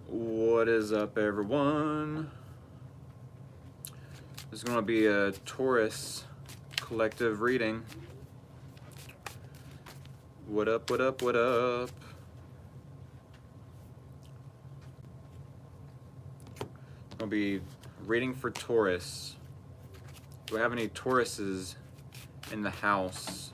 What is up, everyone? This is going to be a Taurus collective reading. What up, what up, what up? I'll be reading for Taurus. Do I have any Tauruses in the house?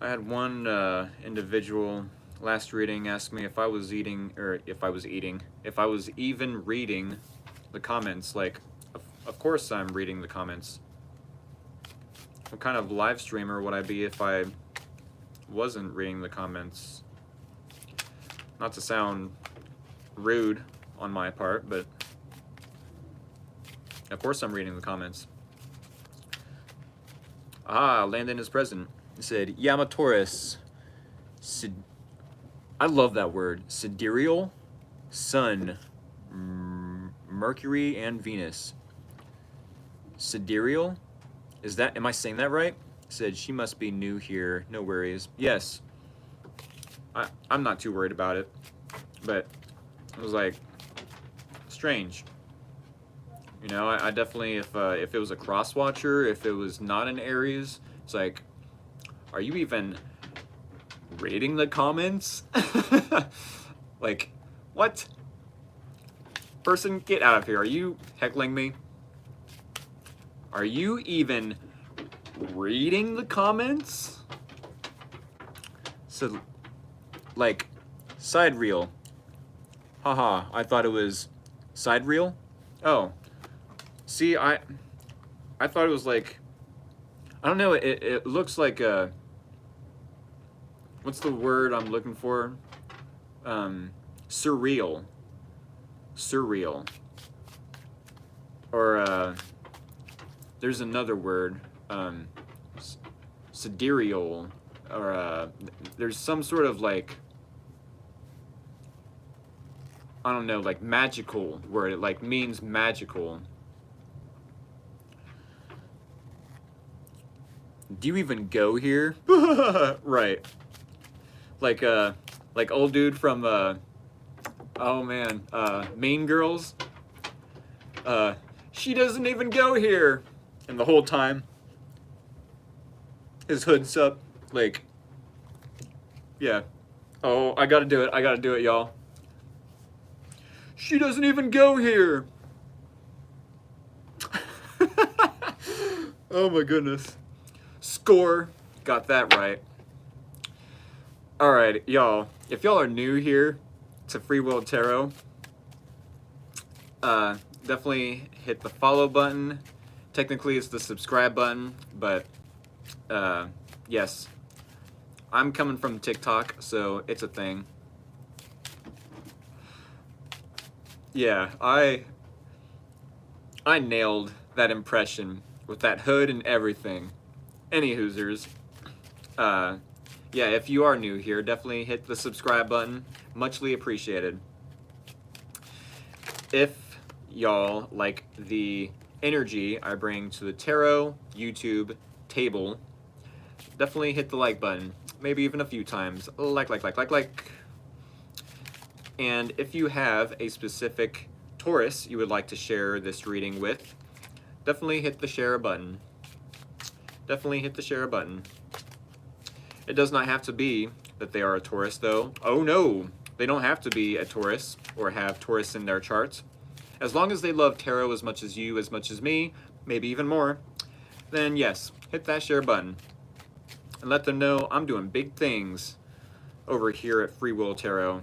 I had one individual last reading ask me if I was even reading the comments. Like, of course I'm reading the comments. What kind of live streamer would I be if I wasn't reading the comments? Not to sound rude on my part, but of course I'm reading the comments. Ah, Landon is present. He said, yeah, I'm a Taurus. I love that word. Sidereal, Sun, Mercury, and Venus. Sidereal? Am I saying that right? Said, she must be new here. No worries. Yes. I'm not too worried about it. But it was like, strange. You know, I definitely, if it was a cross-watcher, if it was not an Aries, it's like, are you even reading the comments? Like, what? Person, get out of here. Are you heckling me? Are you even reading the comments? So, like, side reel. Haha, I thought it was side reel? Oh. See, I thought it was like, I don't know, it looks like a, what's the word I'm looking for? Surreal. Surreal. Or, there's another word, sidereal, or, there's some sort of like, I don't know, like magical word. It like means magical. Do you even go here? Right. Like old dude from oh man, Mean Girls. She doesn't even go here. And the whole time his hood's up, like, yeah. Oh, I gotta do it, y'all. She doesn't even go here. Oh my goodness. Score. Got that right. Alright, y'all. If y'all are new here to Free Will Tarot, definitely hit the follow button. Technically, it's the subscribe button, but yes. I'm coming from TikTok, so it's a thing. Yeah, I nailed that impression with that hood and everything. Any hoosers. Yeah, if you are new here, definitely hit the subscribe button. Muchly appreciated. If y'all like the energy I bring to the tarot YouTube table, definitely hit the like button. Maybe even a few times. Like. And if you have a specific Taurus you would like to share this reading with, definitely hit the share button. Definitely hit the share button. It does not have to be that they are a Taurus, though. Oh no, they don't have to be a Taurus or have Taurus in their charts. As long as they love tarot as much as you, as much as me, maybe even more, then yes, hit that share button. And let them know I'm doing big things over here at Free Will Tarot.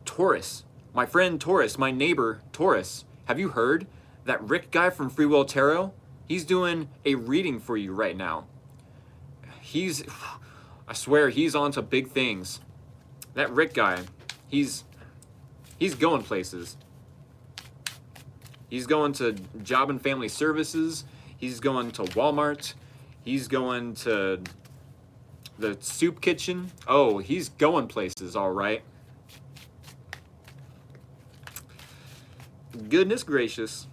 Taurus, my friend Taurus, my neighbor Taurus. Have you heard? That Rick guy from Free Will Tarot, he's doing a reading for you right now. I swear, he's on to big things. That Rick guy, he's going places. He's going to Job and Family Services. He's going to Walmart. He's going to the soup kitchen. Oh, he's going places, all right. Goodness gracious.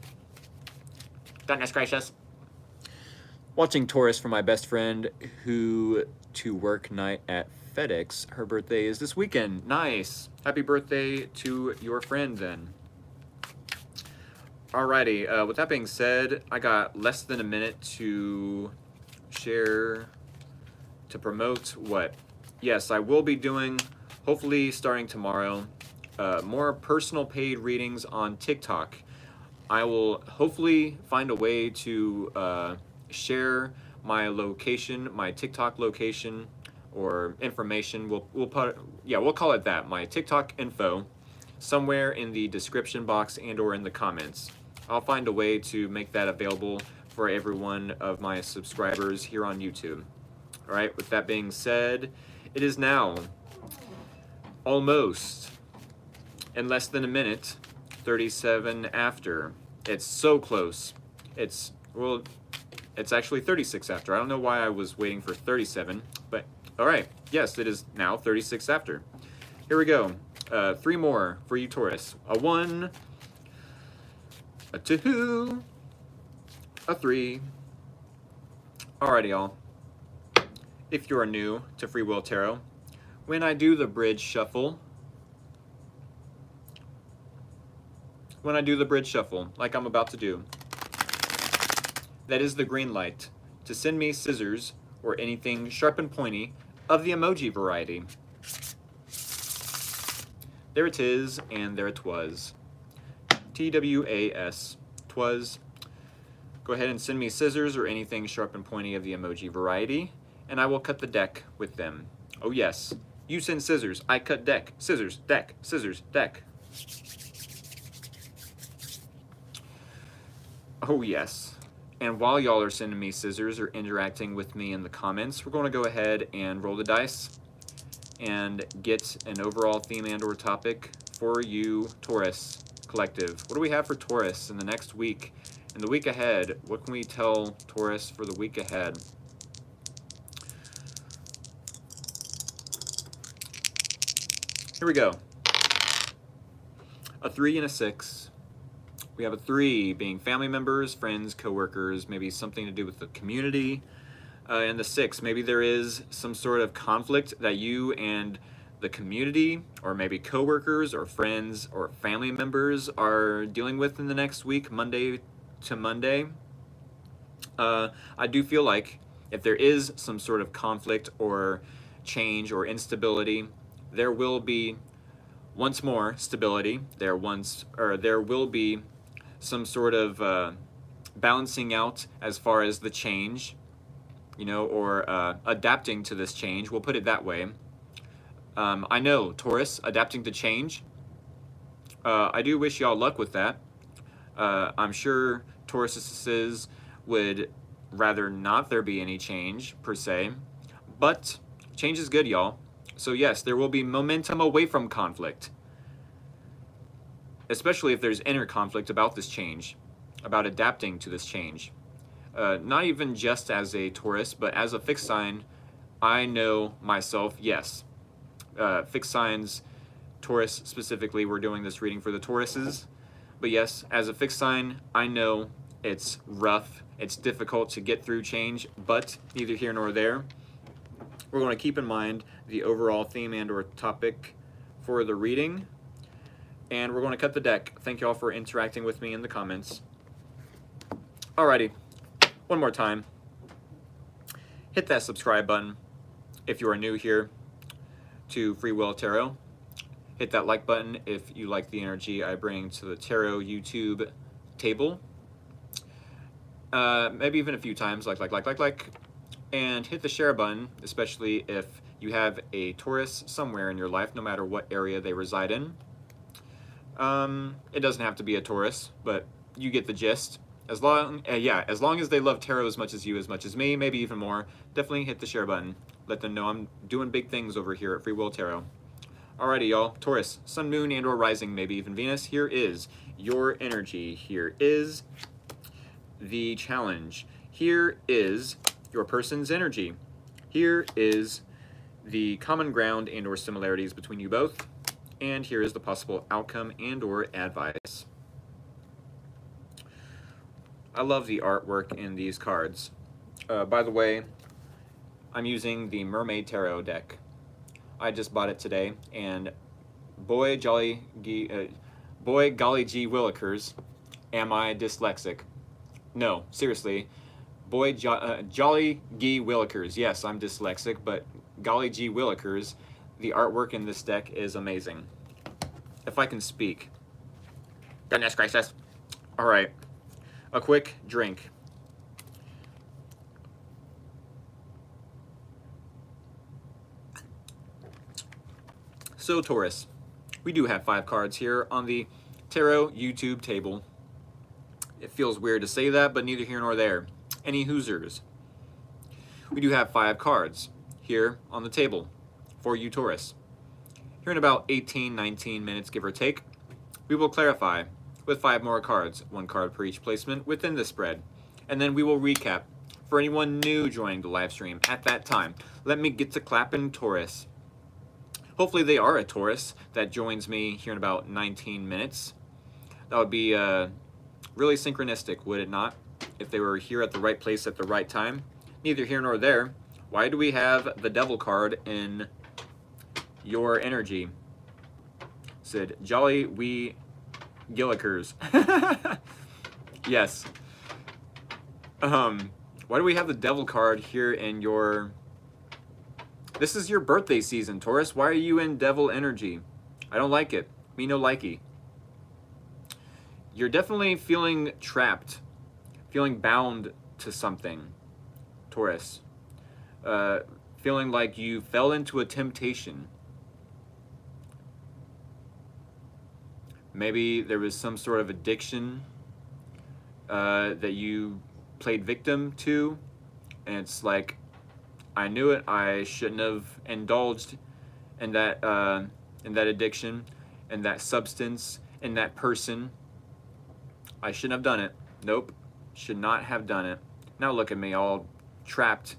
Goodness gracious. Watching Taurus for my best friend who to work night at FedEx. Her birthday is this weekend. Nice. Happy birthday to your friend then. Alrighty, with that being said, I got less than a minute to share, to promote what? Yes, I will be doing, hopefully starting tomorrow, more personal paid readings on TikTok. I will hopefully find a way to share my location, my TikTok location or information. We'll call it that, my TikTok info, somewhere in the description box and or in the comments. I'll find a way to make that available for every one of my subscribers here on YouTube. All right, with that being said, it is now almost in less than a minute, 37 after. It's so close. It's actually 36 after. I don't know why I was waiting for 37, but all right. Yes, it is now 36 after. Here we go. 3 more for you, Taurus. A 1, a 2, a 3. Alrighty, y'all. If you are new to Free Will Tarot, when I do the bridge shuffle, like I'm about to do, that is the green light to send me scissors or anything sharp and pointy of the emoji variety. There it is, and there it was. TWAS, twas. Go ahead and send me scissors or anything sharp and pointy of the emoji variety, and I will cut the deck with them. Oh yes, you send scissors, I cut deck. Scissors, deck, scissors, deck. Oh yes. And while y'all are sending me scissors or interacting with me in the comments, we're going to go ahead and roll the dice and get an overall theme and or topic for you, Taurus Collective. What do we have for Taurus in the next week? In the week ahead, what can we tell Taurus for the week ahead? Here we go. A 3 and a 6. We have a 3 being family members, friends, coworkers, maybe something to do with the community. And the 6, maybe there is some sort of conflict that you and the community, or maybe coworkers or friends or family members are dealing with in the next week, Monday to Monday. I do feel like if there is some sort of conflict or change or instability, there will be once more stability. There will be some sort of balancing out as far as the change, you know, or adapting to this change. We'll put it that way. I know, Taurus, adapting to change. I do wish y'all luck with that. I'm sure Tauruses would rather not there be any change, per se. But change is good, y'all. So yes, there will be momentum away from conflict. Especially if there's inner conflict about this change, about adapting to this change. Not even just as a Taurus, but as a fixed sign, I know myself, yes. Fixed signs, Taurus specifically, we're doing this reading for the Tauruses. But yes, as a fixed sign, I know it's rough, it's difficult to get through change, but neither here nor there. We're going to keep in mind the overall theme and or topic for the reading. And we're going to cut the deck. Thank you all for interacting with me in the comments. Alrighty, one more time. Hit that subscribe button if you are new here to Free Will Tarot. Hit that like button if you like the energy I bring to the Tarot YouTube table. Maybe even a few times, like. And hit the share button, especially if you have a Taurus somewhere in your life, no matter what area they reside in. It doesn't have to be a Taurus, but you get the gist. As long as they love tarot as much as you, as much as me, maybe even more, definitely hit the share button. Let them know I'm doing big things over here at Free Will Tarot. Alrighty, y'all. Taurus, Sun, Moon, and or Rising, maybe even Venus. Here is your energy. Here is the challenge. Here is your person's energy. Here is the common ground and or similarities between you both. And here is the possible outcome and or advice. I love the artwork in these cards. By the way, I'm using the Mermaid Tarot deck. I just bought it today, and boy golly gee willikers, am I dyslexic. No, seriously, jolly gee willikers. Yes, I'm dyslexic, but golly gee willikers, the artwork in this deck is amazing. If I can speak. Goodness gracious. All right, a quick drink. So Taurus, we do have 5 cards here on the Tarot YouTube table. It feels weird to say that, but neither here nor there. Any Hoosers. We do have 5 cards here on the table for you, Taurus. Here in about 18, 19 minutes, give or take, we will clarify with 5 more cards, 1 card per each placement within the spread. And then we will recap for anyone new joining the live stream at that time. Let me get to clapping, Taurus. Hopefully they are a Taurus that joins me here in about 19 minutes. That would be really synchronistic, would it not? If they were here at the right place at the right time. Neither here nor there. Why do we have the Devil card in your energy? Said Jolly Wee Gillikers. Yes. Why do we have the Devil card here in your... This is your birthday season, Taurus. Why are you in Devil energy? I don't like it. Me no likey. You're definitely feeling trapped, feeling bound to something, Taurus. Feeling like you fell into a temptation. Maybe there was some sort of addiction that you played victim to, and it's like, I knew it. I shouldn't have indulged in that addiction, in that substance, in that person. I shouldn't have done it. Nope, should not have done it. Now look at me, all trapped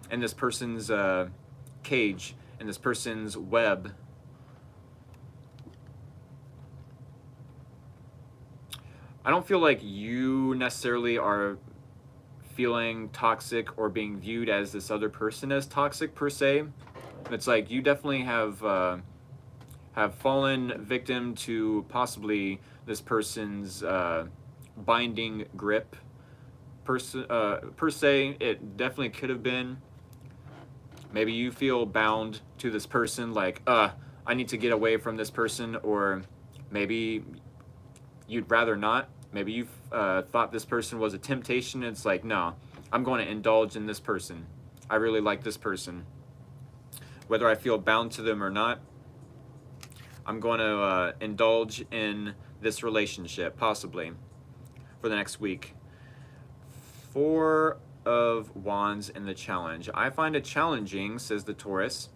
in this person's cage, in this person's web. I don't feel like you necessarily are feeling toxic or being viewed as this other person as toxic per se. It's like you definitely have fallen victim to possibly this person's binding grip. Per se, it definitely could have been. Maybe you feel bound to this person, like, I need to get away from this person, or maybe you'd rather not. Maybe you thought this person was a temptation, and it's like, no, I'm going to indulge in this person. I really like this person. Whether I feel bound to them or not, I'm going to indulge in this relationship, possibly, for the next week. 4 of Wands in the challenge. I find it challenging, says the Taurus,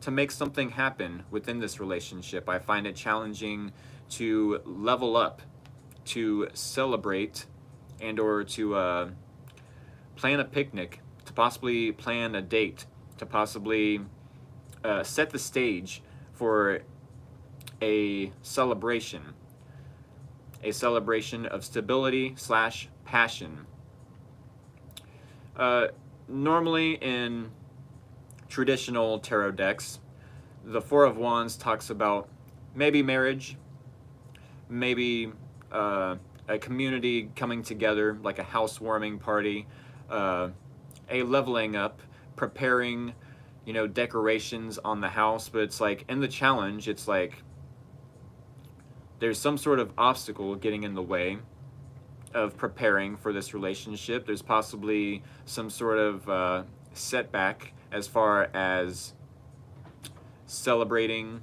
to make something happen within this relationship. I find it challenging to level up, to celebrate, and or to plan a picnic, to possibly plan a date, to possibly set the stage for a celebration of stability / passion. Normally in traditional tarot decks, the 4 of Wands talks about maybe marriage, maybe a community coming together, like a housewarming party, a leveling up, preparing, decorations on the house. But it's like in the challenge, it's like there's some sort of obstacle getting in the way of preparing for this relationship. There's possibly some sort of setback as far as celebrating.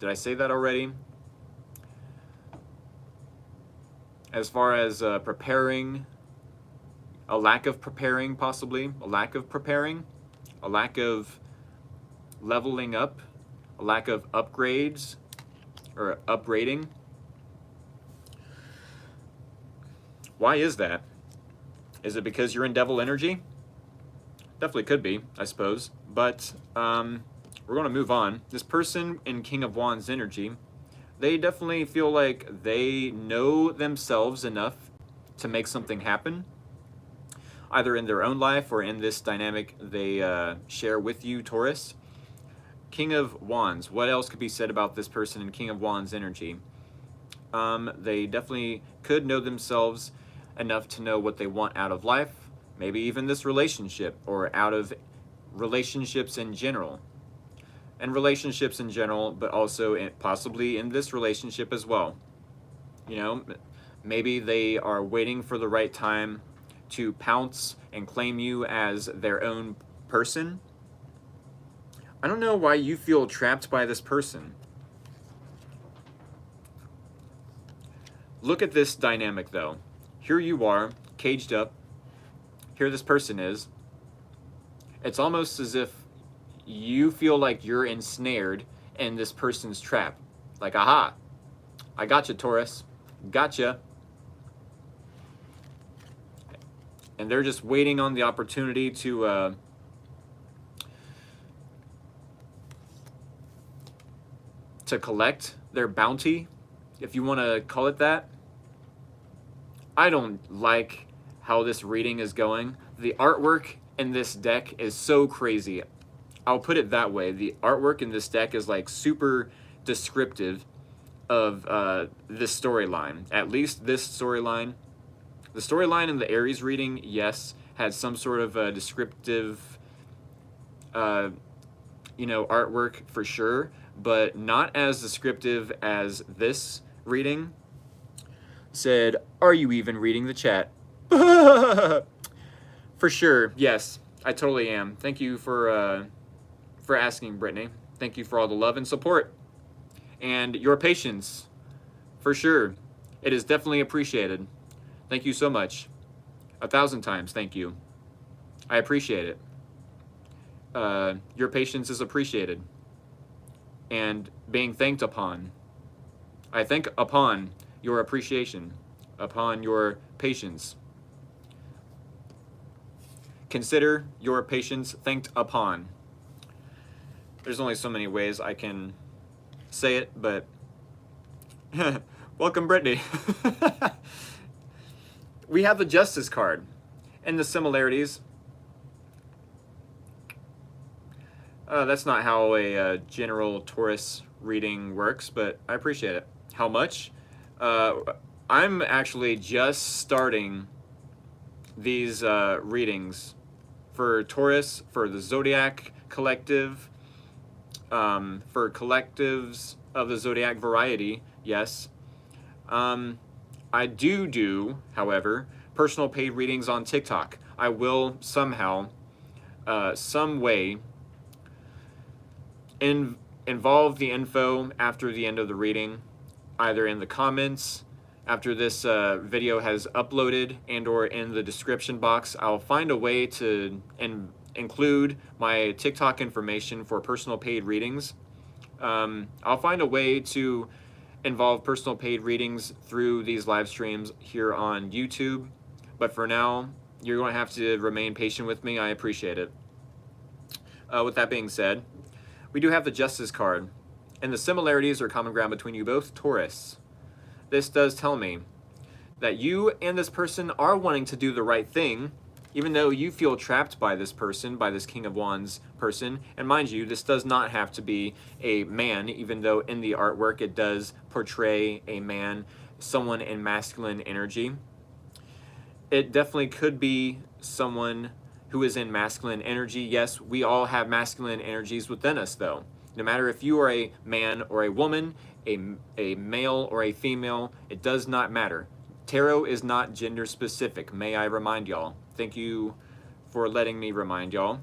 Did I say that already? As far as preparing, a lack of preparing, possibly, a lack of preparing, a lack of leveling up, a lack of upgrades or upgrading. Why is that? Is it because you're in Devil energy? Definitely could be, I suppose. But we're going to move on. This person in King of Wands energy, they definitely feel like they know themselves enough to make something happen, either in their own life or in this dynamic they share with you, Taurus. King of Wands. What else could be said about this person in King of Wands energy? They definitely could know themselves enough to know what they want out of life, maybe even this relationship, or out of relationships in general. And relationships in general, but also possibly in this relationship as well. You know, maybe they are waiting for the right time to pounce and claim you as their own person. I don't know why you feel trapped by this person. Look at this dynamic though. Here you are, caged up. Here this person is. It's almost as if you feel like you're ensnared in this person's trap. Like, aha, I gotcha, Taurus. Gotcha. And they're just waiting on the opportunity to collect their bounty, if you want to call it that. I don't like how this reading is going. The artwork in this deck is so crazy. I'll put it that way. The artwork in this deck is like super descriptive of this storyline. At least this storyline. The storyline in the Aries reading, yes, had some sort of a descriptive, artwork for sure, but not as descriptive as this reading. Said, are you even reading the chat? For sure, yes, I totally am. Thank you for asking, Brittany. Thank you for all the love and support. And your patience, for sure. It is definitely appreciated. Thank you so much. 1,000 times, thank you. I appreciate it. Your patience is appreciated and being thanked upon. I thank upon your appreciation, upon your patience. Consider your patience thanked upon. There's only so many ways I can say it, but welcome, Brittany. We have the Justice card and the similarities. That's not how a general Taurus reading works, but I appreciate it. How much? I'm actually just starting these readings for Taurus, for the Zodiac Collective, for collectives of the Zodiac variety, yes. I do, however, personal paid readings on TikTok. I will somehow, some way, involve the info after the end of the reading, either in the comments after this video has uploaded and or in the description box. I'll find a way to include my TikTok information for personal paid readings. I'll find a way to involve personal paid readings through these live streams here on YouTube, but for now you're going to have to remain patient with me. I appreciate it. With that being said, we do have the Justice card, and the similarities are common ground between you both, Taurus. This does tell me that you and this person are wanting to do the right thing, even though you feel trapped by this person, by this King of Wands person. And mind you, this does not have to be a man, even though in the artwork it does portray a man, someone in masculine energy. It definitely could be someone who is in masculine energy. Yes, we all have masculine energies within us though. No matter if you are a man or a woman, a male or a female, it does not matter. Tarot is not gender specific, may I remind y'all. Thank you for letting me remind y'all.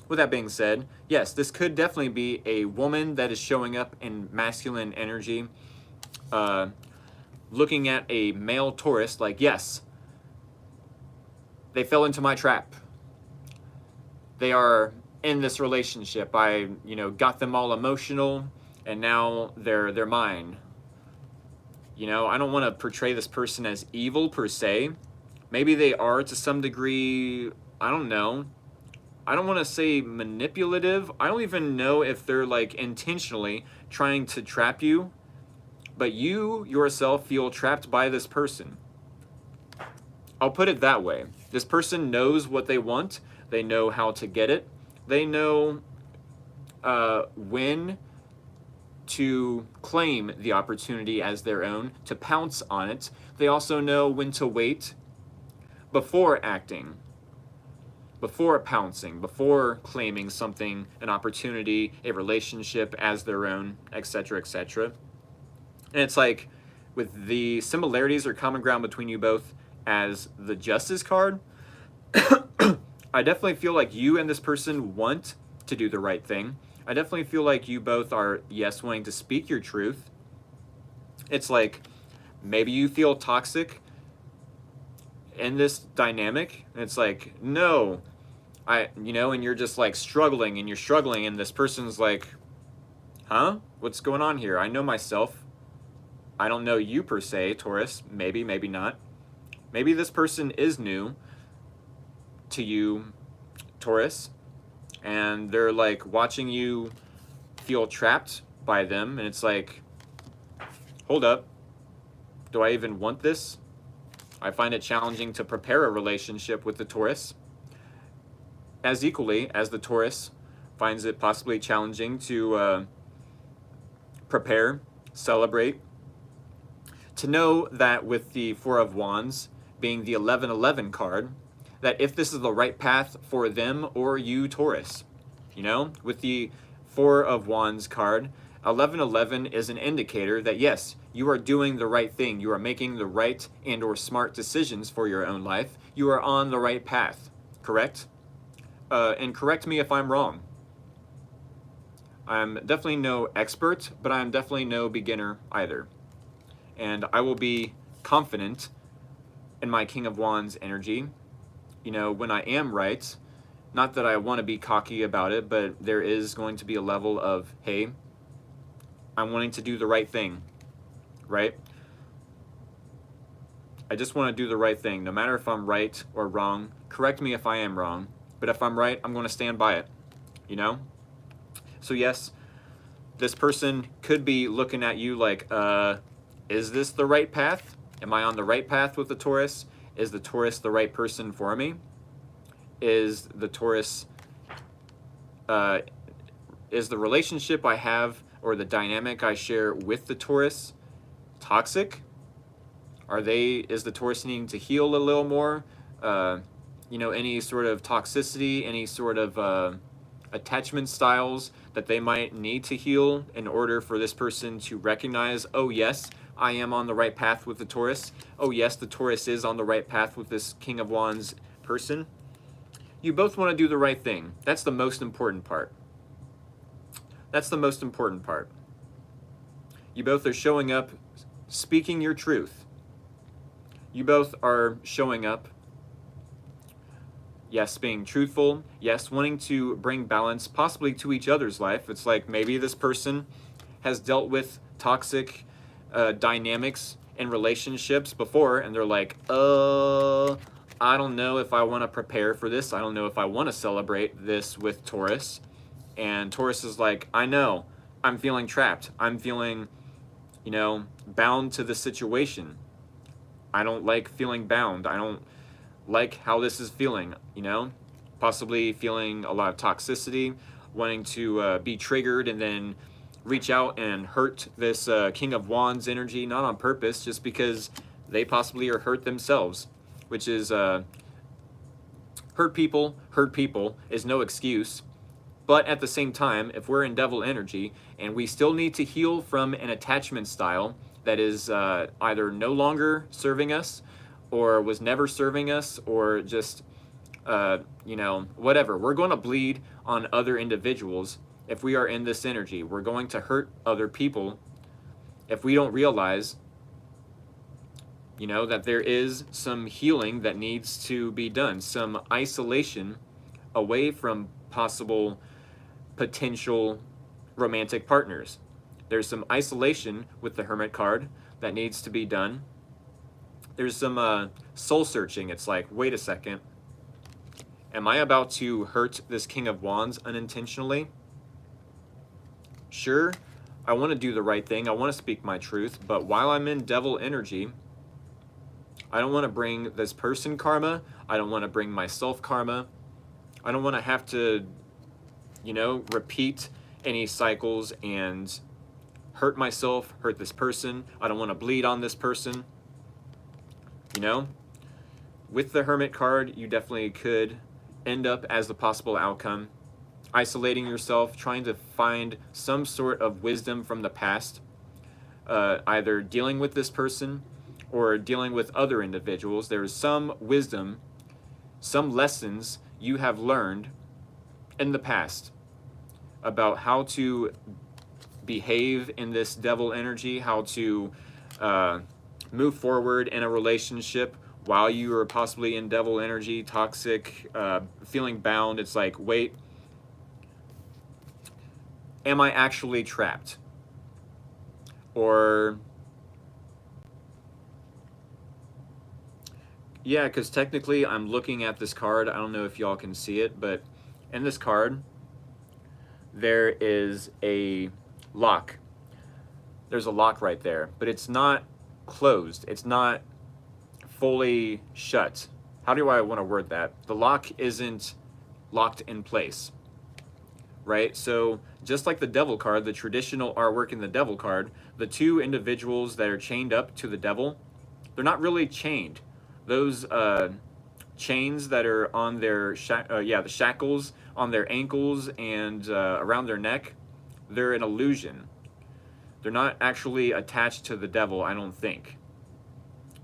With that being said, yes, this could definitely be a woman that is showing up in masculine energy, looking at a male Taurus like, yes, they fell into my trap. They are in this relationship. I, got them all emotional, and now they're mine. I don't want to portray this person as evil per se. Maybe they are to some degree, I don't know. I don't want to say manipulative. I don't even know if they're like intentionally trying to trap you, but you yourself feel trapped by this person. I'll put it that way. This person knows what they want. They know how to get it. They know when to claim the opportunity as their own, to pounce on it. They also know when to wait before acting, before pouncing, before claiming something, an opportunity, a relationship as their own, etc., etc. And it's like, with the similarities or common ground between you both as the Justice card, I definitely feel like you and this person want to do the right thing. I definitely feel like you both are, yes, wanting to speak your truth. It's like, maybe you feel toxic in this dynamic. And it's like, no, and you're just like struggling and you're struggling, and this person's like, huh? What's going on here? I know myself. I don't know you per se, Taurus. Maybe, maybe not. Maybe this person is new to you, Taurus, and they're like watching you feel trapped by them, and it's like, hold up, do I even want this? I find it challenging to prepare a relationship with the Taurus, as equally as the Taurus finds it possibly challenging to prepare, celebrate, to know that with the Four of Wands being the 1111 card, that if this is the right path for them or you, Taurus, with the Four of Wands card, 1111 is an indicator that yes, you are doing the right thing. You are making the right and or smart decisions for your own life. You are on the right path, correct? And correct me if I'm wrong. I'm definitely no expert, but I'm definitely no beginner either. And I will be confident in my King of Wands energy, when I am right. Not that I want to be cocky about it, but there is going to be a level of, hey, I'm wanting to do the right thing, right? I just want to do the right thing, no matter if I'm right or wrong. Correct me if I am wrong, but if I'm right, I'm going to stand by it, So yes, this person could be looking at you like, is this the right path? Am I on the right path with the Taurus? Is the Taurus the right person for me? Is the Taurus, is the relationship I have or the dynamic I share with the Taurus toxic? Is the Taurus needing to heal a little more? Any sort of toxicity, any sort of attachment styles that they might need to heal in order for this person to recognize, oh yes, I am on the right path with the Taurus. Oh yes, the Taurus is on the right path with this King of Wands person. You both want to do the right thing. That's the most important part. That's the most important part. You both are showing up, speaking your truth. You both are showing up, yes, being truthful, yes, wanting to bring balance possibly to each other's life. It's like maybe this person has dealt with toxic dynamics in relationships before, and they're like, I don't know if I want to prepare for this. I don't know if I want to celebrate this with Taurus. And Taurus is like, I know, I'm feeling trapped. I'm feeling, bound to the situation. I don't like feeling bound. I don't like how this is feeling, possibly feeling a lot of toxicity, wanting to be triggered and then reach out and hurt this King of Wands energy, not on purpose, just because they possibly are hurt themselves, which is hurt people is no excuse. But at the same time, if we're in devil energy and we still need to heal from an attachment style that is either no longer serving us or was never serving us, or just, whatever. We're going to bleed on other individuals if we are in this energy. We're going to hurt other people if we don't realize, that there is some healing that needs to be done, some isolation away from possible potential romantic partners. There's some isolation with the Hermit card that needs to be done. There's some soul searching. It's like, wait a second. Am I about to hurt this King of Wands unintentionally? Sure, I want to do the right thing. I want to speak my truth. But while I'm in devil energy, I don't want to bring this person karma. I don't want to bring myself karma. I don't want to have to, you know, repeat any cycles and hurt myself, hurt this person. I don't want to bleed on this person. You know, with the Hermit card, you definitely could end up as the possible outcome isolating yourself, trying to find some sort of wisdom from the past, either dealing with this person or dealing with other individuals. There is some wisdom, some lessons you have learned in the past about how to behave in this devil energy, how to move forward in a relationship while you are possibly in devil energy, toxic, feeling bound. It's like, wait, am I actually trapped? Or, yeah, because technically I'm looking at this card. I don't know if y'all can see it, but in this card, there is a lock. There's a lock right there, but it's not closed. It's not fully shut. How do I want to word that? The lock isn't locked in place, right? So just like the devil card, the traditional artwork in the devil card, the two individuals that are chained up to the devil, they're not really chained. Those chains that are on their, the shackles on their ankles and around their neck, they're an illusion. They're not actually attached to the devil, I don't think.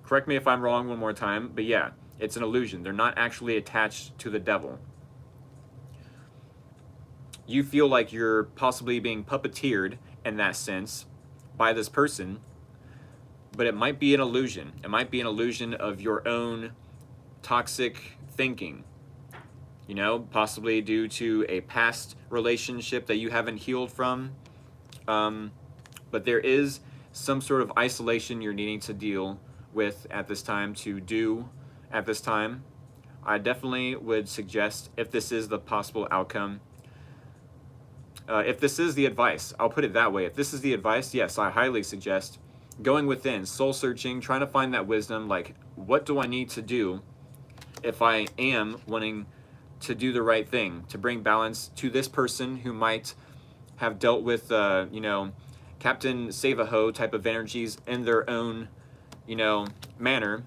Correct me if I'm wrong one more time, but yeah, it's an illusion. They're not actually attached to the devil. You feel like you're possibly being puppeteered in that sense by this person, but it might be an illusion. It might be an illusion of your own toxic thinking, you know, possibly due to a past relationship that you haven't healed from. But there is some sort of isolation you're needing to deal with at this time, I definitely would suggest, if this is the possible outcome, if this is the advice, I'll put it that way. If this is the advice, yes, I highly suggest going within, soul searching, trying to find that wisdom, like, what do I need to do if I am wanting to do the right thing, to bring balance to this person who might have dealt with, you know, Captain Save-A-Ho type of energies in their own, you know, manner.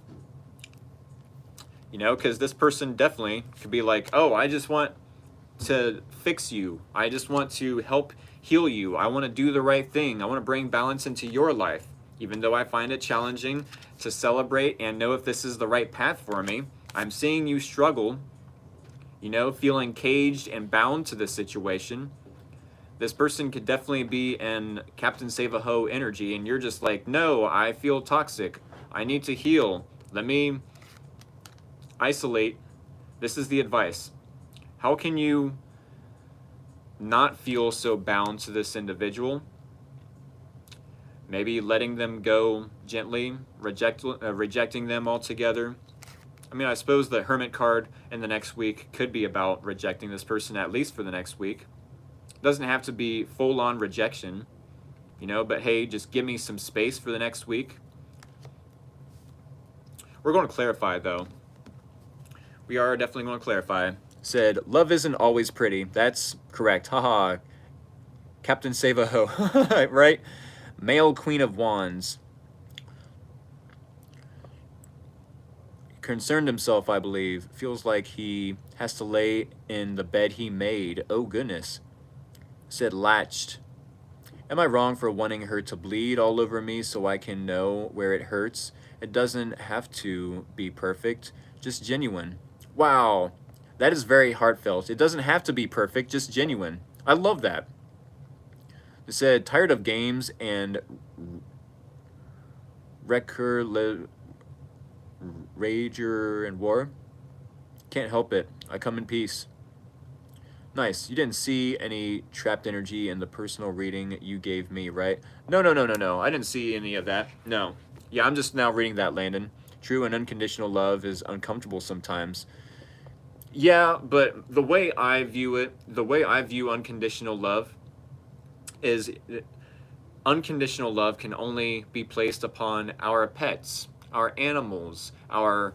You know, because this person definitely could be like, oh, I just want to fix you. I just want to help heal you. I want to do the right thing. I want to bring balance into your life. Even though I find it challenging to celebrate and know if this is the right path for me, I'm seeing you struggle, you know, feeling caged and bound to this situation. This person could definitely be in Captain Save-A-Ho energy, and you're just like, no, I feel toxic. I need to heal. Let me isolate. This is the advice. How can you not feel so bound to this individual? Maybe letting them go gently, rejecting them altogether. I mean, I suppose the Hermit card in the next week could be about rejecting this person, at least for the next week. Doesn't have to be full-on rejection, you know, but hey, just give me some space for the next week. We're going to clarify, though. We are definitely going to clarify. Said, love isn't always pretty. That's correct. Haha. Captain Save-A-Ho. Right? Male Queen of Wands. Concerned himself, I believe. Feels like he has to lay in the bed he made. Oh, goodness. Said, latched. Am I wrong for wanting her to bleed all over me so I can know where it hurts? It doesn't have to be perfect, just genuine. Wow, that is very heartfelt. It doesn't have to be perfect, just genuine. I love that. It said, tired of games and rager and war? Can't help it. I come in peace. Nice. You didn't see any trapped energy in the personal reading you gave me, right? No. I didn't see any of that. No. Yeah, I'm just now reading that, Landon. True and unconditional love is uncomfortable sometimes. Yeah, but the way I view it, the way I view unconditional love is unconditional love can only be placed upon our pets, our animals, our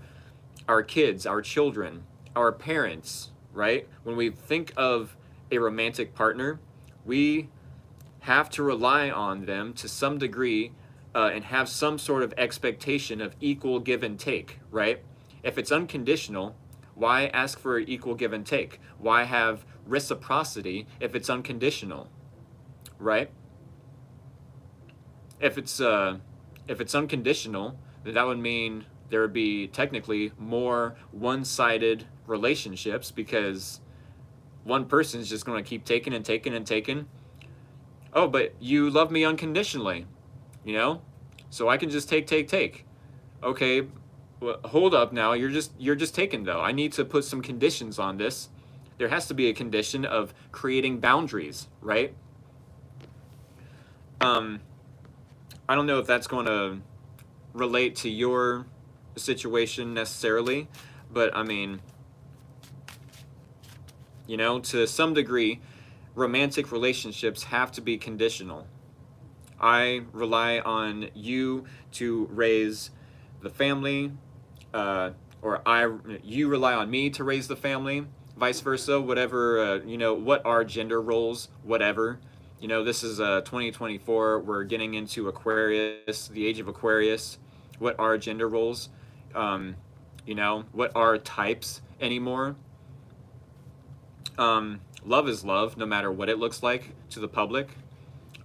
kids, our children, our parents, right? When we think of a romantic partner, we have to rely on them to some degree, and have some sort of expectation of equal give and take, right? If it's unconditional, why ask for equal give and take? Why have reciprocity if it's unconditional, right? If it's unconditional, then that would mean there would be technically more one-sided relationships, because one person's just going to keep taking and taking and taking. Oh, but you love me unconditionally, you know, so I can just take. Okay, well, hold up now. You're just taking though. I need to put some conditions on this. There has to be a condition of creating boundaries, right? I don't know if that's going to relate to your situation necessarily, but I mean, you know, to some degree, romantic relationships have to be conditional. I rely on you to raise the family, you rely on me to raise the family, vice versa, whatever, you know, what are gender roles, whatever. You know, this is 2024, we're getting into Aquarius, the age of Aquarius. What are gender roles? You know, what are types anymore? Love is love, no matter what it looks like to the public.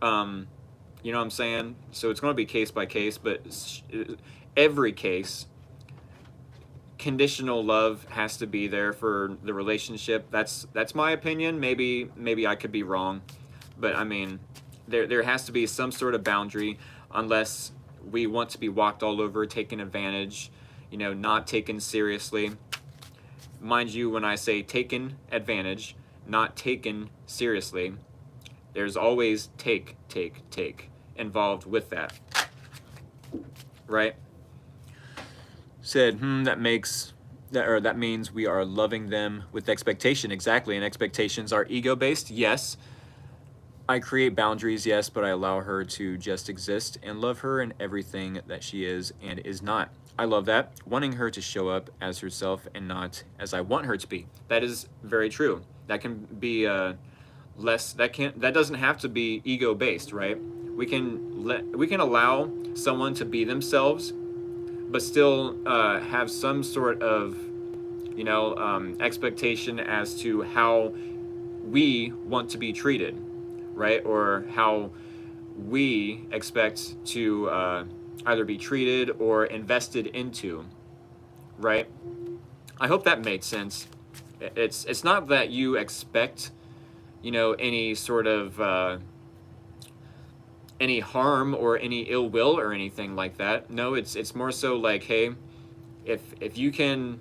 You know what I'm saying? So it's going to be case by case, but every case, conditional love has to be there for the relationship. That's my opinion. Maybe I could be wrong, but I mean, there has to be some sort of boundary, unless we want to be walked all over, taken advantage, you know, not taken seriously. Mind you, when I say taken advantage, not taken seriously, there's always take involved with that, right? Said, that means we are loving them with expectation. Exactly, and expectations are ego-based. Yes, I create boundaries, yes, but I allow her to just exist and love her in everything that she is and is not. I love that, wanting her to show up as herself and not as I want her to be. That is very true. That can be that doesn't have to be ego-based, right? We can allow someone to be themselves, but still have some sort of, you know, expectation as to how we want to be treated, right? Or how we expect to either be treated or invested into, right? I hope that made sense. It's not that you expect, you know, any sort of any harm or any ill will or anything like that. No, it's more so like, hey, if you can,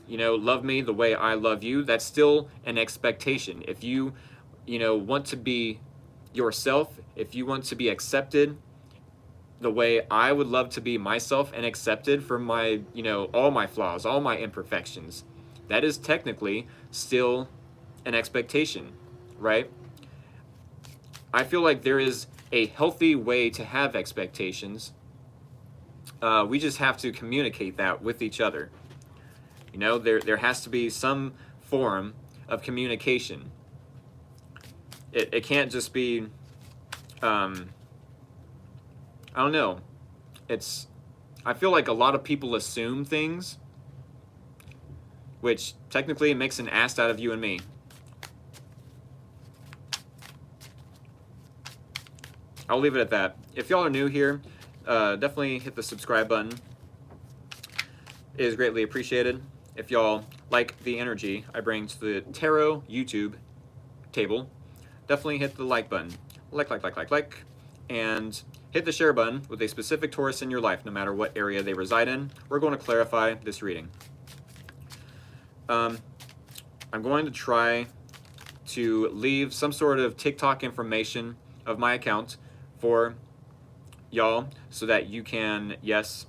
you know, love me the way I love you, that's still an expectation. If you know, want to be yourself, if you want to be accepted the way I would love to be myself and accepted for my, you know, all my flaws, all my imperfections, that is technically still an expectation, right? I feel like there is a healthy way to have expectations. We just have to communicate that with each other. You know, there has to be some form of communication. It can't just be, I don't know. I feel like a lot of people assume things, which technically makes an ass out of you and me. I'll leave it at that. If y'all are new here, definitely hit the subscribe button. It is greatly appreciated. If y'all like the energy I bring to the tarot YouTube table, definitely hit the like button. Like. And hit the share button with a specific Taurus in your life, no matter what area they reside in. We're going to clarify this reading. I'm going to try to leave some sort of TikTok information of my account for y'all, so that you can, yes,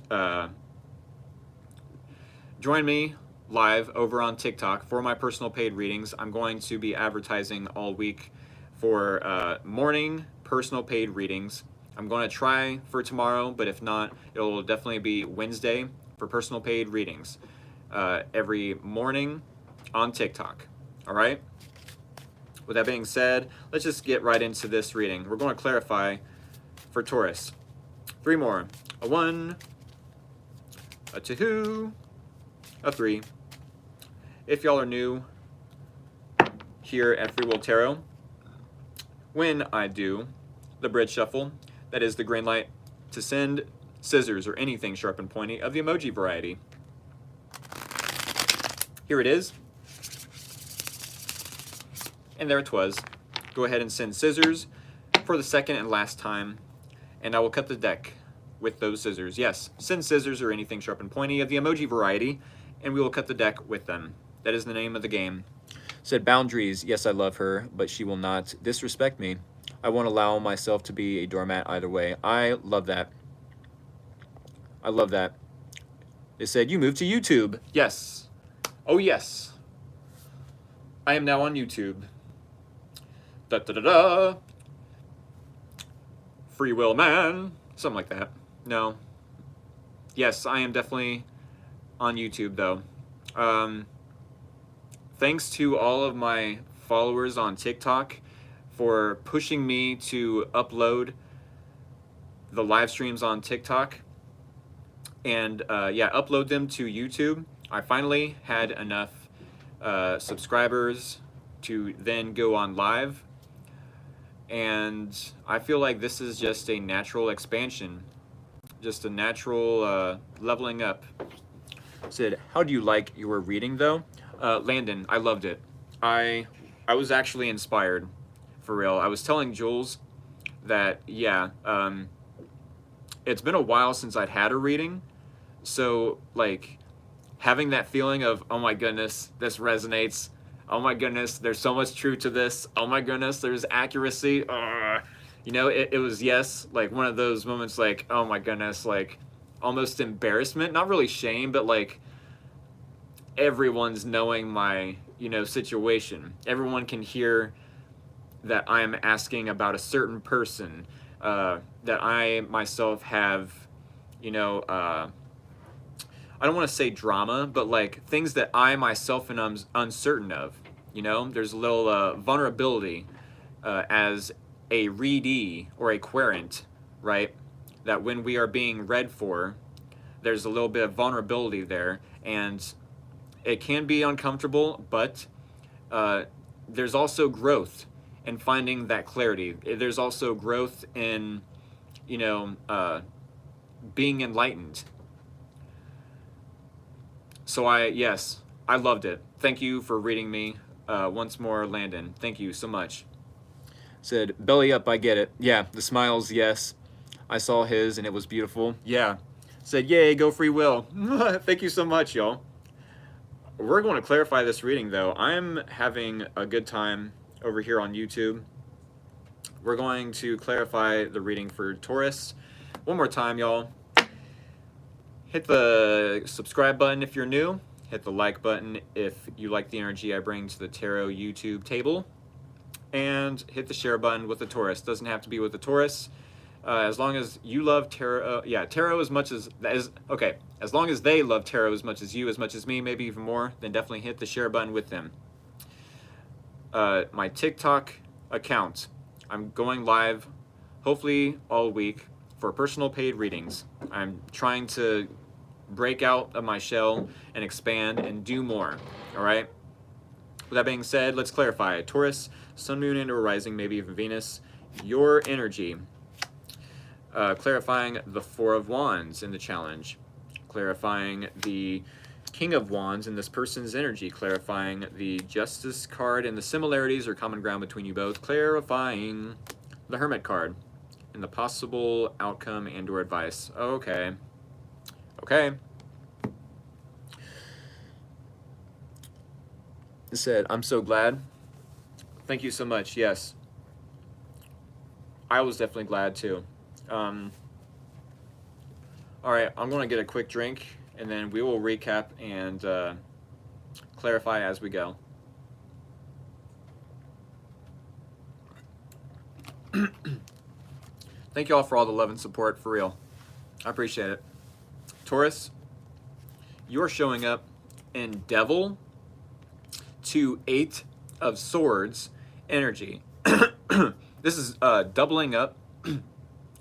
join me live over on TikTok for my personal paid readings. I'm going to be advertising all week for morning personal paid readings I'm going to try for tomorrow, but if not, it'll definitely be Wednesday for personal paid readings every morning on TikTok. All right? With that being said, let's just get right into this reading. We're going to clarify for Taurus. 3 more. A 1, a 2, a 3. If y'all are new here at Free Will Tarot, when I do the bridge shuffle, that is the green light to send scissors or anything sharp and pointy of the emoji variety. Here it is. And there it was. Go ahead and send scissors for the second and last time, and I will cut the deck with those scissors. Yes, send scissors or anything sharp and pointy of the emoji variety, and we will cut the deck with them. That is the name of the game. Said boundaries. Yes, I love her, but she will not disrespect me. I won't allow myself to be a doormat either way. I love that. I love that. They said, you moved to YouTube. Yes. Oh, yes. I am now on YouTube. Da da da da. Free will man. Something like that. No. Yes, I am definitely on YouTube, though. Thanks to all of my followers on TikTok for pushing me to upload the live streams on TikTok and yeah, upload them to YouTube. I finally had enough subscribers to then go on live, and I feel like this is just a natural expansion, just a natural leveling up. Said, how do you like your reading though? Landon, I loved it. I was actually inspired, for real. I was telling Jules that, yeah, it's been a while since I'd had a reading, so, like, having that feeling of, oh my goodness, this resonates, oh my goodness, there's so much truth to this, oh my goodness, there's accuracy, you know, it was, yes, like, one of those moments, like, oh my goodness, like, almost embarrassment, not really shame, but, like, everyone's knowing my, you know, situation. Everyone can hear that I'm asking about a certain person, that I myself have, you know, I don't want to say drama, but like things that I myself am uncertain of. You know, there's a little vulnerability as a readee or a querent, right? That when we are being read for, there's a little bit of vulnerability there, and it can be uncomfortable, but there's also growth in finding that clarity. There's also growth in, you know, being enlightened. So yes, I loved it. Thank you for reading me once more, Landon. Thank you so much. Said, belly up, I get it. Yeah, the smiles, yes. I saw his and it was beautiful. Yeah. Said, yay, go free will. Thank you so much, y'all. We're going to clarify this reading, though. I'm having a good time over here on YouTube. We're going to clarify the reading for Taurus. One more time, y'all. Hit the subscribe button if you're new. Hit the like button if you like the energy I bring to the tarot YouTube table. And hit the share button with the Taurus. Doesn't have to be with the Taurus. As long as you love tarot, yeah, tarot as much as okay. As long as they love tarot as much as you, as much as me, maybe even more, then definitely hit the share button with them. My TikTok account, I'm going live, hopefully all week, for personal paid readings. I'm trying to break out of my shell and expand and do more. All right. With that being said, let's clarify. Taurus, Sun, Moon, and or Rising, maybe even Venus. Your energy. Clarifying the Four of Wands in the challenge, clarifying the King of Wands in this person's energy, clarifying the Justice card and the similarities or common ground between you both, clarifying the Hermit card and the possible outcome and or advice. Okay. Okay. It said, I'm so glad. Thank you so much. Yes. I was definitely glad too. All right, I'm going to get a quick drink, and then we will recap and clarify as we go. Thank you all for all the love and support, for real. I appreciate it. Taurus, you're showing up in Devil to 8 of Swords energy. This is doubling up.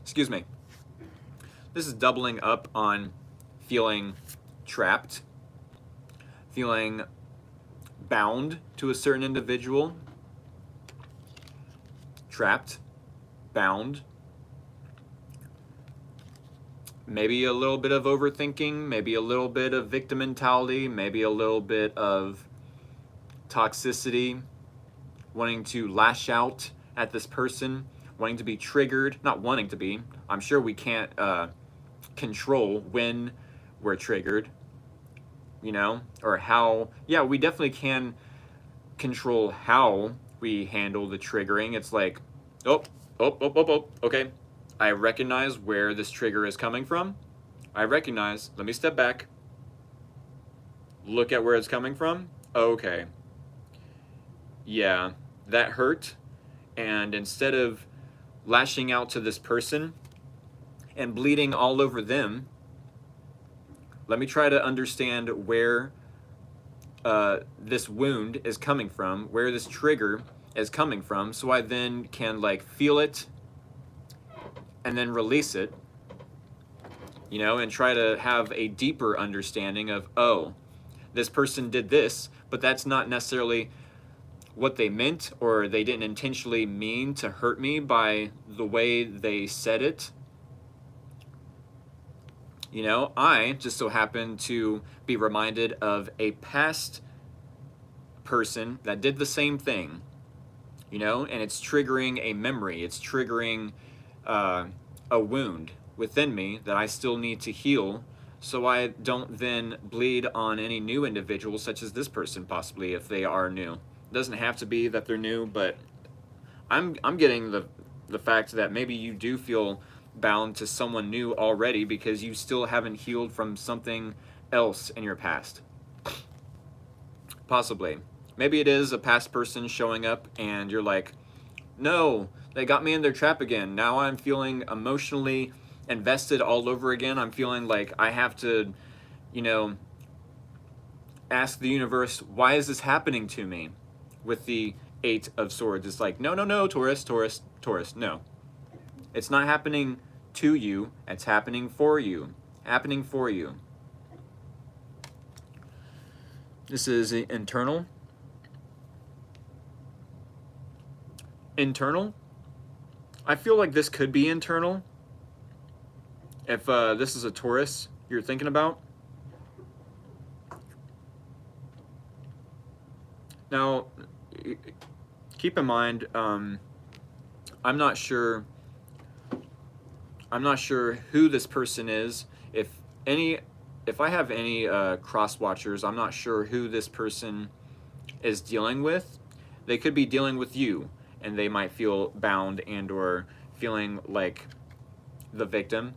Excuse me. This is doubling up on feeling trapped, feeling bound to a certain individual. Trapped, bound. Maybe a little bit of overthinking, maybe a little bit of victim mentality, maybe a little bit of toxicity, wanting to lash out at this person, wanting to be triggered, not wanting to be. I'm sure we can't control when we're triggered, you know, or how. Yeah, we definitely can control how we handle the triggering. It's like, oh, okay. I recognize where this trigger is coming from. I recognize, let me step back. Look at where it's coming from. Okay. Yeah, that hurt. And instead of lashing out to this person and bleeding all over them, let me try to understand where this wound is coming from, where this trigger is coming from, so I then can like feel it and then release it, you know, and try to have a deeper understanding of, oh, this person did this, but that's not necessarily what they meant, or they didn't intentionally mean to hurt me by the way they said it. You know, I just so happen to be reminded of a past person that did the same thing, you know, and it's triggering a memory, it's triggering a wound within me that I still need to heal, so I don't then bleed on any new individuals, such as this person possibly, if they are new. It doesn't have to be that they're new, but I'm getting the fact that maybe you do feel bound to someone new already because you still haven't healed from something else in your past. Possibly. Maybe it is a past person showing up and you're like, no, they got me in their trap again. Now I'm feeling emotionally invested all over again. I'm feeling like I have to, you know, ask the universe, why is this happening to me? With the 8 of Swords, it's like, no, Taurus, no. It's not happening to you, it's happening for you. Happening for you. This is internal. Internal? I feel like this could be internal. If this is a Taurus you're thinking about. Now, keep in mind, I'm not sure who this person is. If I have any cross watchers, I'm not sure who this person is dealing with. They could be dealing with you, and they might feel bound and or feeling like the victim.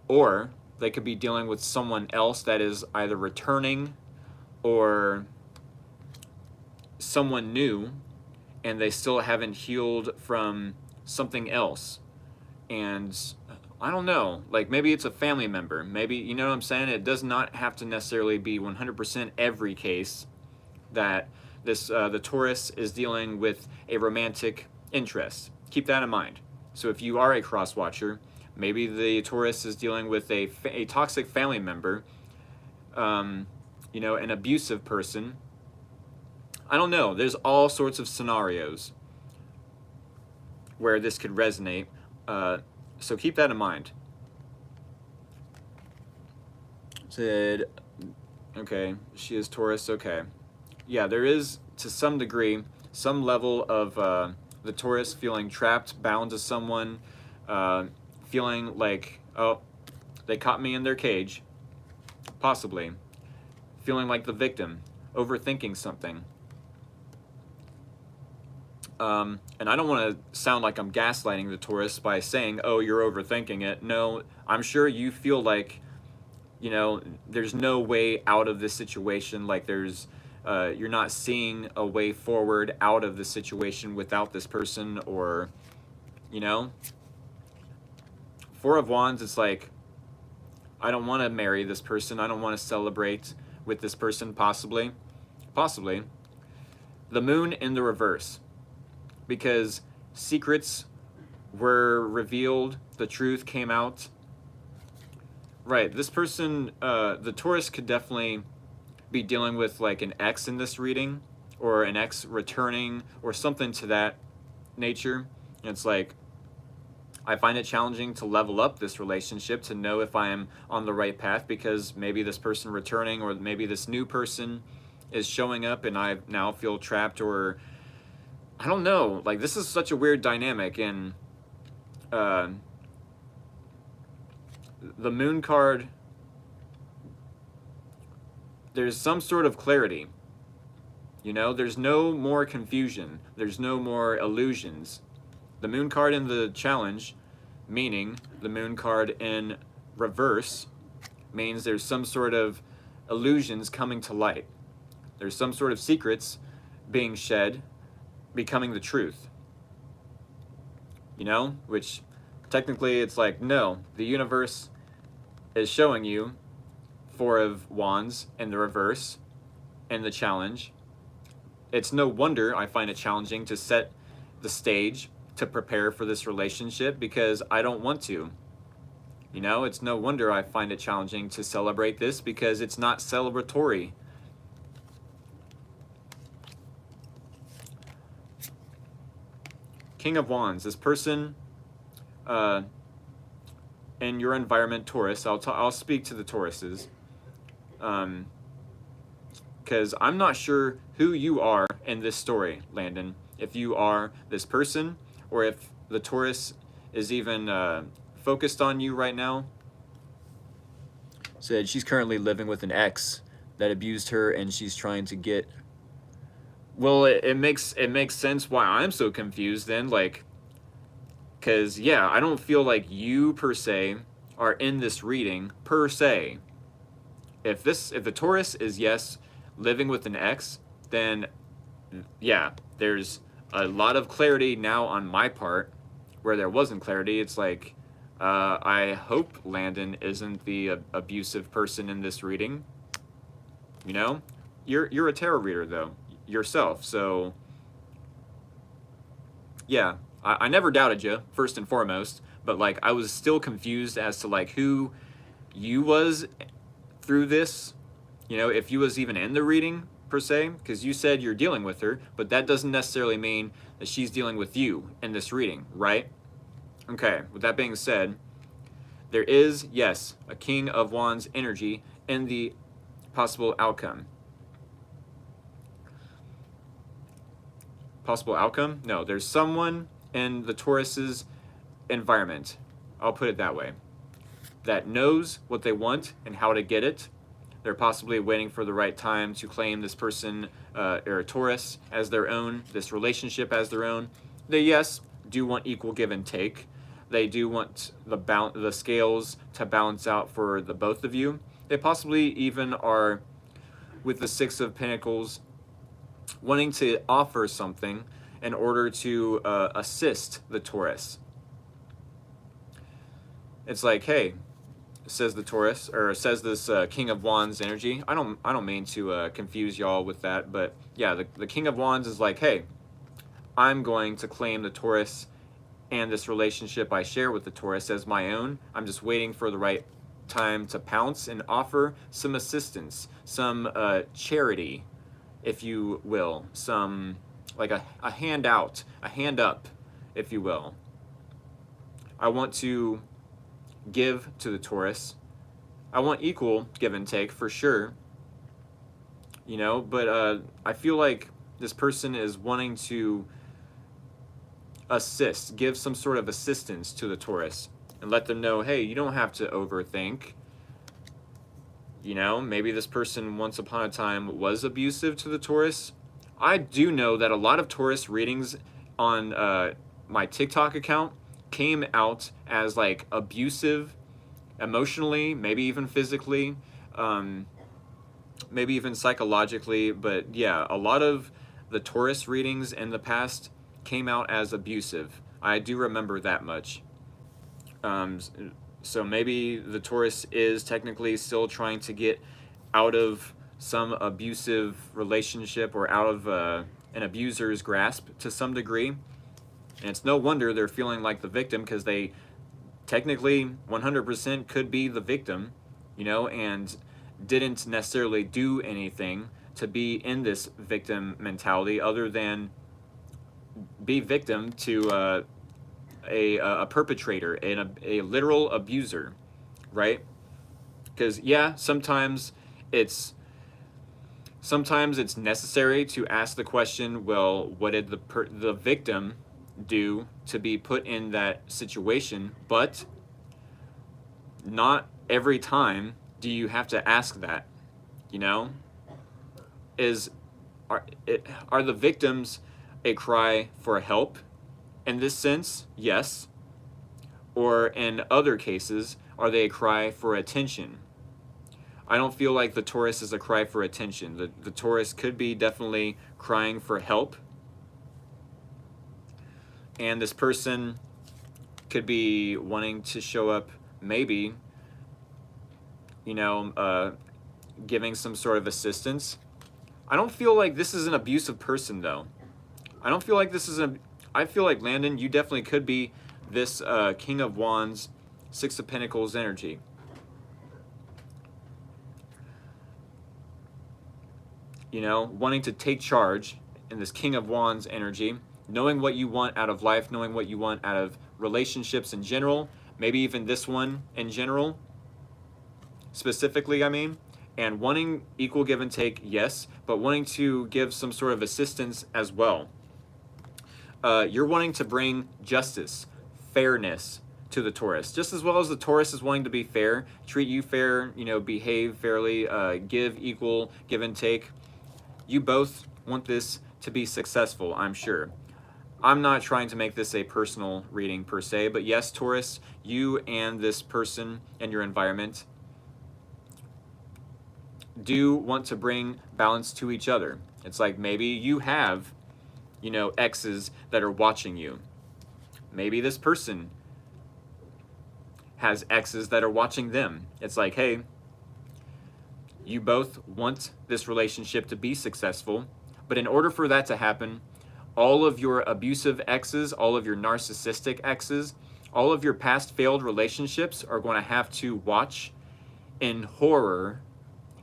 Or they could be dealing with someone else that is either returning or someone new, and they still haven't healed from something else. And I don't know, like maybe it's a family member, maybe, you know what I'm saying? It does not have to necessarily be 100% every case that this the Taurus is dealing with a romantic interest. Keep that in mind. So if you are a cross watcher, maybe the Taurus is dealing with a toxic family member, you know, an abusive person. I don't know. There's all sorts of scenarios where this could resonate. So keep that in mind. Said, okay, she is Taurus, okay. Yeah, there is, to some degree, some level of the Taurus feeling trapped, bound to someone, feeling like, oh, they caught me in their cage, possibly. Feeling like the victim, overthinking something. And I don't want to sound like I'm gaslighting the Taurus by saying, oh, you're overthinking it. No, I'm sure you feel like, you know, there's no way out of this situation. Like there's, you're not seeing a way forward out of the situation without this person, or, you know, Four of Wands, it's like, I don't want to marry this person. I don't want to celebrate with this person, possibly. Possibly. The Moon in the reverse. Because secrets were revealed. The truth came out. Right, this person, the Taurus could definitely be dealing with like an ex in this reading, or an ex returning, or something to that nature. And it's like, I find it challenging to level up this relationship, to know if I am on the right path, because maybe this person returning, or maybe this new person is showing up and I now feel trapped, or I don't know. Like, this is such a weird dynamic. And the Moon card, there's some sort of clarity. You know, there's no more confusion. There's no more illusions. The Moon card in the challenge, meaning the Moon card in reverse, means there's some sort of illusions coming to light. There's some sort of secrets being shed, becoming the truth. You know, which technically it's like, no, the universe is showing you Four of Wands in the reverse in the challenge. It's no wonder I find it challenging to set the stage to prepare for this relationship, because I don't want to. You know, it's no wonder I find it challenging to celebrate this, because it's not celebratory. King of Wands, this person in your environment, Taurus, I'll speak to the Tauruses, because I'm not sure who you are in this story, Landon. If you are this person, or if the Taurus is even focused on you right now. Said she's currently living with an ex that abused her, and she's trying to get. Well, it makes sense why I'm so confused then, like, because yeah, I don't feel like you per se are in this reading per se. If the Taurus is, yes, living with an ex, then yeah, there's a lot of clarity now on my part where there wasn't clarity. It's like, I hope Landon isn't the abusive person in this reading. You know, you're a tarot reader though yourself, so yeah, I never doubted you, first and foremost, but like, I was still confused as to like who you was through this, you know, if you was even in the reading per se, because you said you're dealing with her, but that doesn't necessarily mean that she's dealing with you in this reading, right? Okay, with that being said, there is, yes, a King of Wands energy in the possible outcome. Possible outcome? No, there's someone in the Taurus's environment, I'll put it that way, that knows what they want and how to get it. They're possibly waiting for the right time to claim this person, or Taurus, as their own, this relationship as their own. They, yes, do want equal give and take. They do want the scales to balance out for the both of you. They possibly even are, with the Six of Pentacles, wanting to offer something in order to assist the Taurus. It's like, hey, says the Taurus, or says this King of Wands energy. I don't mean to confuse y'all with that, but yeah, the King of Wands is like, hey, I'm going to claim the Taurus and this relationship I share with the Taurus as my own. I'm just waiting for the right time to pounce and offer some assistance, some charity, if you will, some, like a hand out, a hand up, if you will. I want to give to the Taurus. I want equal give and take for sure, you know, but I feel like this person is wanting to assist, give some sort of assistance to the Taurus and let them know, hey, you don't have to overthink. You know, maybe this person once upon a time was abusive to the Taurus. I do know that a lot of Taurus readings on my TikTok account came out as like abusive emotionally, maybe even physically, maybe even psychologically. But yeah, a lot of the Taurus readings in the past came out as abusive. I do remember that much. Um, so maybe the Taurus is technically still trying to get out of some abusive relationship or out of an abuser's grasp to some degree. And it's no wonder they're feeling like the victim, because they technically 100% could be the victim, you know, and didn't necessarily do anything to be in this victim mentality other than be victim to a perpetrator and a literal abuser, right? Because yeah, sometimes it's necessary to ask the question, well, what did the victim do to be put in that situation? But not every time do you have to ask that, you know? Are the victims a cry for help in this sense? Yes. Or in other cases, are they a cry for attention? I don't feel like the Taurus is a cry for attention. The Taurus could be definitely crying for help. And this person could be wanting to show up, maybe, you know, giving some sort of assistance. I don't feel like this is an abusive person, though. I don't feel like this is I feel like, Landon, you definitely could be this King of Wands, Six of Pentacles energy. You know, wanting to take charge in this King of Wands energy, knowing what you want out of life, knowing what you want out of relationships in general, maybe even this one in general, specifically, I mean, and wanting equal give and take, yes, but wanting to give some sort of assistance as well. You're wanting to bring justice, fairness to the Taurus, just as well as the Taurus is wanting to be fair, treat you fair, you know, behave fairly, give equal give and take. You both want this to be successful, I'm sure. I'm not trying to make this a personal reading per se, but yes, Taurus, you and this person and your environment do want to bring balance to each other. It's like maybe you have, you know, exes that are watching you. Maybe this person has exes that are watching them. It's like, hey, you both want this relationship to be successful, but in order for that to happen, all of your abusive exes, all of your narcissistic exes, all of your past failed relationships are going to have to watch in horror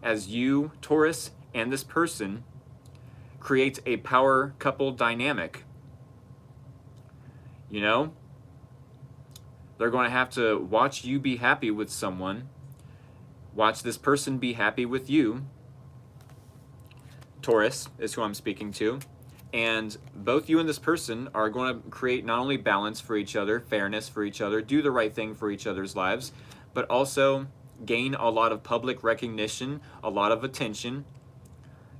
as you, Taurus, and this person create a power couple dynamic. You know? They're going to have to watch you be happy with someone, watch this person be happy with you. Taurus is who I'm speaking to. And both you and this person are going to create not only balance for each other, fairness for each other, do the right thing for each other's lives, but also gain a lot of public recognition, a lot of attention,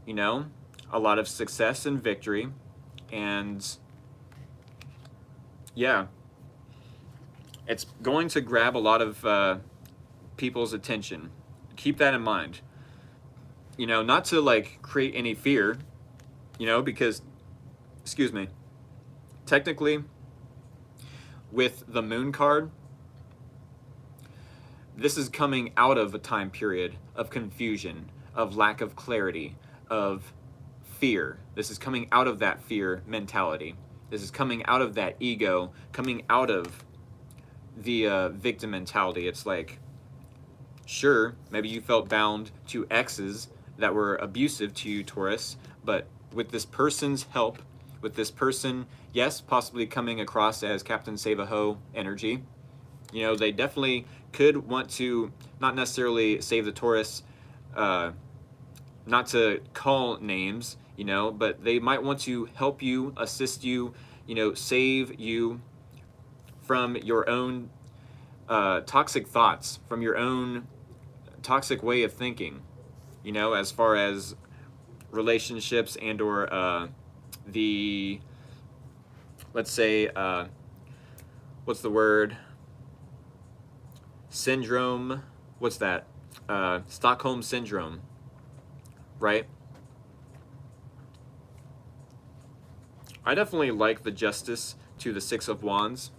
you know, a lot of success and victory. And yeah, it's going to grab a lot of people's attention. Keep that in mind. You know, not to like create any fear, you know, because, excuse me, technically with the Moon card, this is coming out of a time period of confusion, of lack of clarity, of fear. This is coming out of that fear mentality. This is coming out of that ego, coming out of the victim mentality. It's like, sure, maybe you felt bound to exes that were abusive to you, Taurus, but with this person's help, with this person, yes, possibly coming across as Captain Save-A-Ho energy, you know, they definitely could want to not necessarily save the Taurus, not to call names, you know, but they might want to help you, assist you, you know, save you from your own toxic thoughts, from your own toxic way of thinking, you know, as far as relationships and or the, let's say, what's the word? Syndrome, what's that? Stockholm Syndrome, right? I definitely like the justice to the Six of Wands.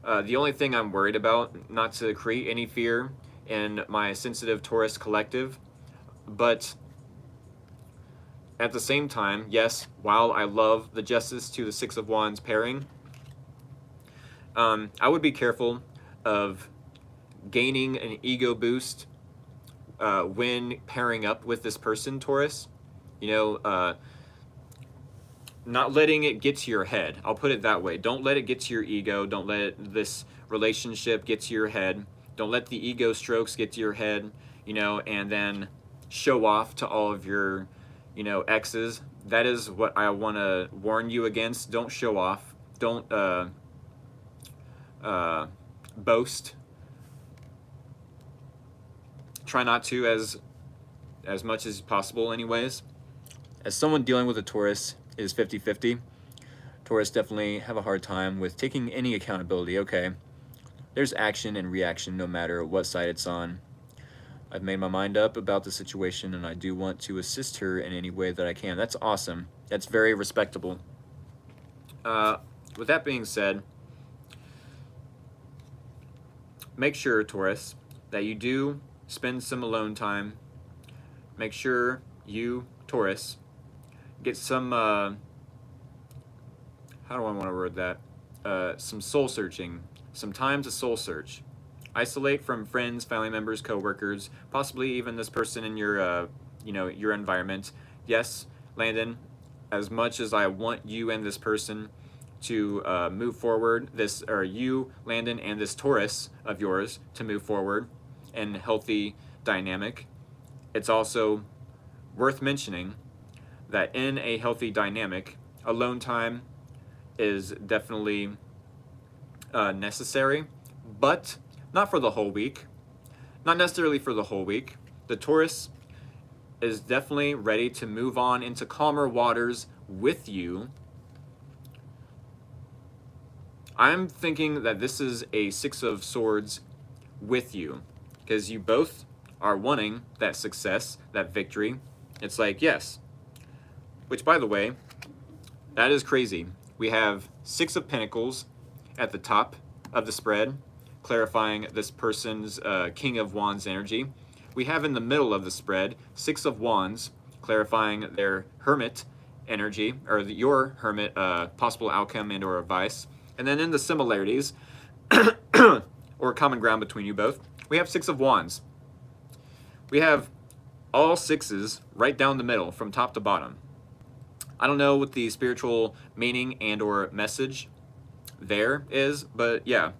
The only thing I'm worried about, not to create any fear in my sensitive Taurus collective, but at the same time, yes, while I love the Justice to the Six of Wands pairing, I would be careful of gaining an ego boost when pairing up with this person, Taurus. You know, not letting it get to your head. I'll put it that way. Don't let it get to your ego. Don't let this relationship get to your head. Don't let the ego strokes get to your head, you know, and then show off to all of your, you know, exes. That is what I want to warn you against. Don't show off. Don't boast. Try not to as much as possible anyways. As someone dealing with a Taurus is 50-50, Taurus definitely have a hard time with taking any accountability. Okay, there's action and reaction no matter what side it's on. I've made my mind up about the situation and I do want to assist her in any way that I can. That's awesome. That's very respectable. With that being said, make sure, Taurus, that you do spend some alone time. Make sure you, Taurus, get some, how do I want to word that? Some soul searching, some time to soul search. Isolate from friends, family members, co-workers, possibly even this person in your, you know, your environment. Yes, Landon, as much as I want you and this person to move forward, you, Landon, and this Taurus of yours to move forward in healthy dynamic, it's also worth mentioning that in a healthy dynamic, alone time is definitely necessary, but not for the whole week. Not necessarily for the whole week. The Taurus is definitely ready to move on into calmer waters with you. I'm thinking that this is a Six of Swords with you, because you both are wanting that success, that victory. It's like, yes. Which, by the way, that is crazy. We have Six of Pentacles at the top of the spread, clarifying this person's King of Wands energy. We have in the middle of the spread Six of Wands, clarifying their Hermit energy, or your Hermit possible outcome and or advice. And then in the similarities, or common ground between you both, we have Six of Wands. We have all sixes right down the middle from top to bottom. I don't know what the spiritual meaning and or message there is, but yeah,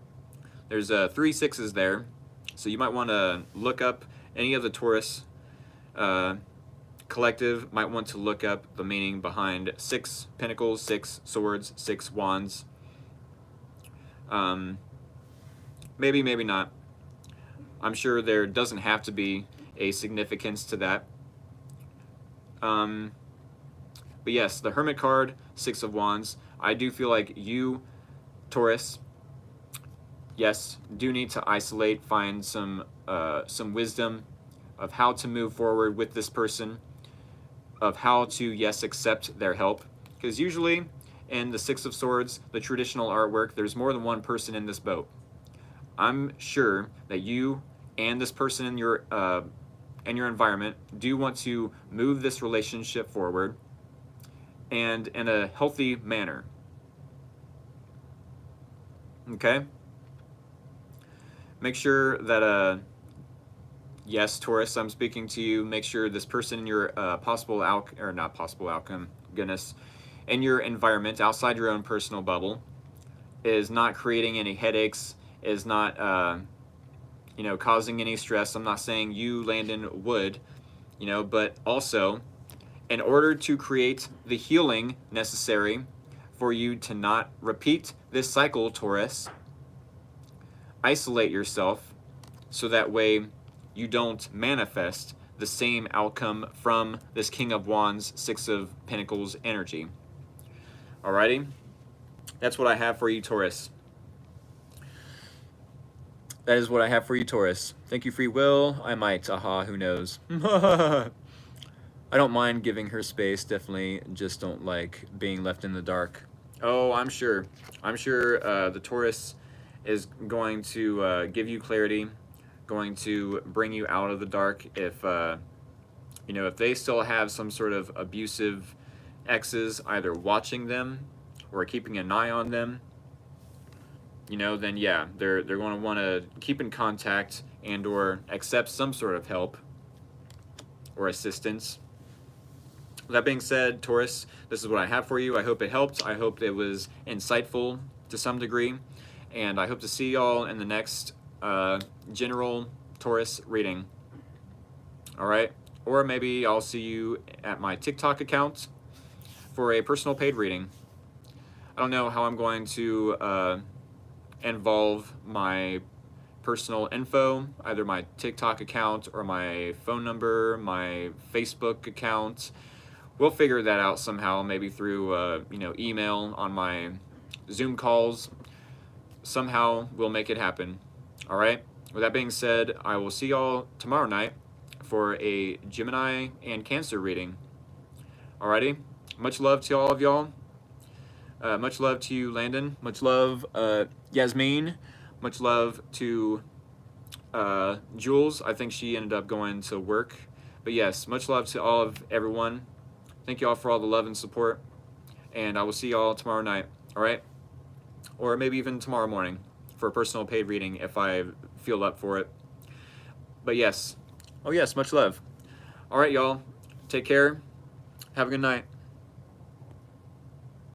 there's 3 sixes there. So you might want to look up any of the Taurus collective, might want to look up the meaning behind 6 Pentacles, 6 Swords, 6 Wands. Maybe, maybe not. I'm sure there doesn't have to be a significance to that. But yes, the Hermit card, 6 of Wands. I do feel like you, Taurus, yes, do need to isolate, find some wisdom of how to move forward with this person, of how to, yes, accept their help. Because usually in the Six of Swords, the traditional artwork, there's more than one person in this boat. I'm sure that you and this person in your environment do want to move this relationship forward and in a healthy manner. Okay? Make sure that, yes, Taurus, I'm speaking to you. Make sure this person in your in your environment, outside your own personal bubble, is not creating any headaches, is not, you know, causing any stress. I'm not saying you, Landon, would, you know, but also, in order to create the healing necessary for you to not repeat this cycle, Taurus, isolate yourself so that way you don't manifest the same outcome from this King of Wands, Six of Pentacles energy. Alrighty? That's what I have for you, Taurus. That is what I have for you, Taurus. Thank you, free will. I might. Aha, who knows? I don't mind giving her space, definitely. Just don't like being left in the dark. Oh, I'm sure. I'm sure the Taurus is going to give you clarity, going to bring you out of the dark. If you know, if they still have some sort of abusive exes either watching them or keeping an eye on them, you know, then yeah, they're going to want to keep in contact and or accept some sort of help or assistance. That being said, Taurus, this is what I have for you. I hope it helped. I hope it was insightful to some degree. And I hope to see y'all in the next general Taurus reading. All right? Or maybe I'll see you at my TikTok account for a personal paid reading. I don't know how I'm going to involve my personal info, either my TikTok account or my phone number, my Facebook account. We'll figure that out somehow, maybe through you know, email on my Zoom calls. Somehow we'll make it happen. All right. With that being said, I will see y'all tomorrow night for a Gemini and Cancer reading. Alrighty. Much love to all of y'all. Much love to you, Landon. Much love, Yasmin. Much love to Jules. I think she ended up going to work. But yes, much love to all of everyone. Thank you all for all the love and support. And I will see y'all tomorrow night. All right? Or maybe even tomorrow morning for a personal paid reading if I feel up for it. But yes. Oh yes, much love. All right, y'all. Take care. Have a good night.